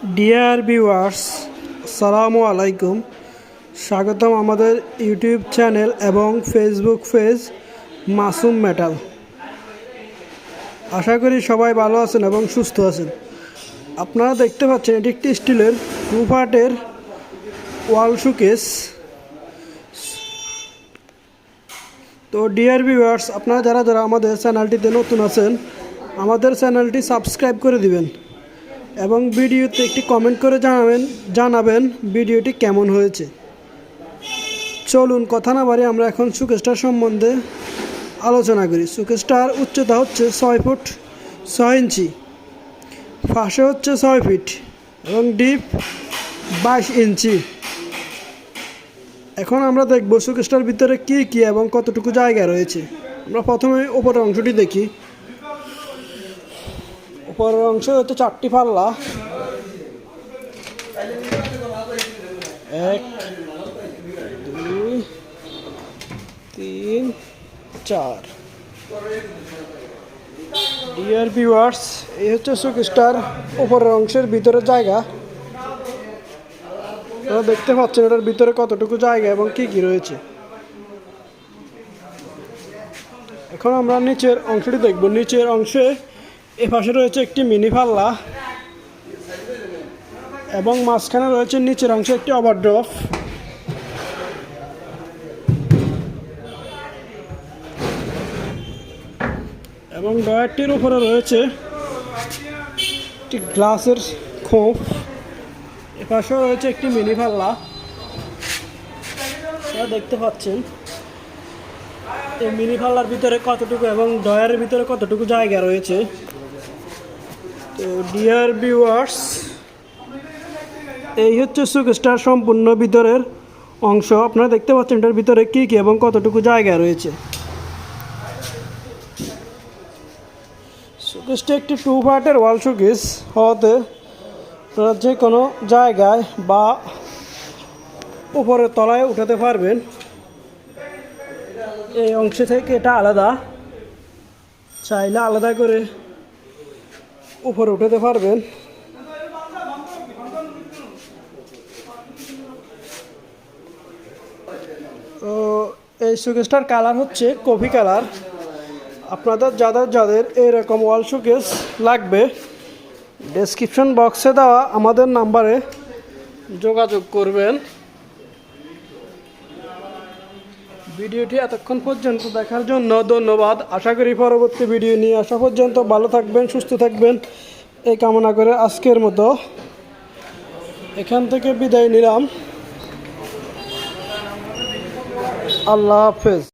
Dear viewers, আসসালামু আলাইকুম। স্বাগতম আমাদের ইউটিউব চ্যানেল এবং ফেসবুক পেজ মাসুম মেটাল। আশা করি সবাই ভালো আছেন এবং সুস্থ আছেন। আপনারা দেখতে পাচ্ছেন এটি একটি স্টিলের 2 পার্টের ওয়াল শোকেস। তো ডিয়ার ভিউয়ার্স, আপনারা যারা আমাদের চ্যানেলটিতে নতুন আছেন, আমাদের চ্যানেলটি সাবস্ক্রাইব করে দিবেন এবং ভিডিওতে একটি কমেন্ট করে জানাবেন ভিডিওটি কেমন হয়েছে। চলুন কথা না বাড়িয়ে আমরা এখন শোকেসটার সম্বন্ধে আলোচনা করি। শোকেসটার উচ্চতা হচ্ছে 6 ফুট 6 ইঞ্চি, ফাঁসে হচ্ছে 6 ফিট এবং ডিপ 22 ইঞ্চি। এখন আমরা দেখব শোকেসটার ভিতরে কী এবং কতটুকু জায়গা রয়েছে। আমরা প্রথমে উপরের অংশটি দেখি। উপরের অংশ হচ্ছে 4টি পাল্লা, 1 2 3 4। ডিয়ার ভিউয়ার্স, এই হচ্ছে শোকেসটার উপরের অংশের ভিতরে জায়গা। আপনারা দেখতে পাচ্ছেন এটার ভিতরে কতটুকু জায়গা এবং কি রয়েছে। এখন আমরা নিচের অংশটি দেখব। নিচের অংশে এ পাশে রয়েছে একটি মিনি পাল্লা এবং মাঝখানে রয়েছে নিচের অংশে একটি ওভারড্রপ। এবং ডয়ারটির উপরে রয়েছে একটি গ্লাসের খোপ। এ পাশেও রয়েছে একটি মিনি পাল্লা। আপনারা দেখতে পাচ্ছেন এই মিনি পাল্লার ভিতরে কতটুকু এবং ডয়ারের ভিতরে কতটুকু জায়গা রয়েছে। তো ডিয়ার ভিউয়ার্স, এই হচ্ছে শোকেসটার সম্পূর্ণ ভিতরের অংশ। আপনারা দেখতে পাচ্ছেন এটার ভিতরে কী এবং কতটুকু জায়গা রয়েছে। শোকেসটি একটি 2 পার্টের ওয়াল শোকেস হওয়াতে আপনারা যে কোনো জায়গায় বা উপরের তলায় উঠাতে পারবেন। এই অংশ থেকে এটা আলাদা, চাইলে আলাদা করে উপরে উঠাতে পারবেন। তো এই শোকেসটার কালার হচ্ছে কফি কালার। আপনাদের যাদের এরকম ওয়াল শোকেস লাগবে, ডেসক্রিপশন বক্সে দেওয়া আমাদের নাম্বারে যোগাযোগ করবেন। ভিডিওটি এতক্ষণ পর্যন্ত দেখার জন্য ধন্যবাদ। আশা করি পরবর্তী ভিডিও নিয়ে আসা পর্যন্ত ভালো থাকবেন, সুস্থ থাকবেন এই কামনা করে আজকের মতো এখান থেকে বিদায় নিলাম। আল্লাহ হাফেজ।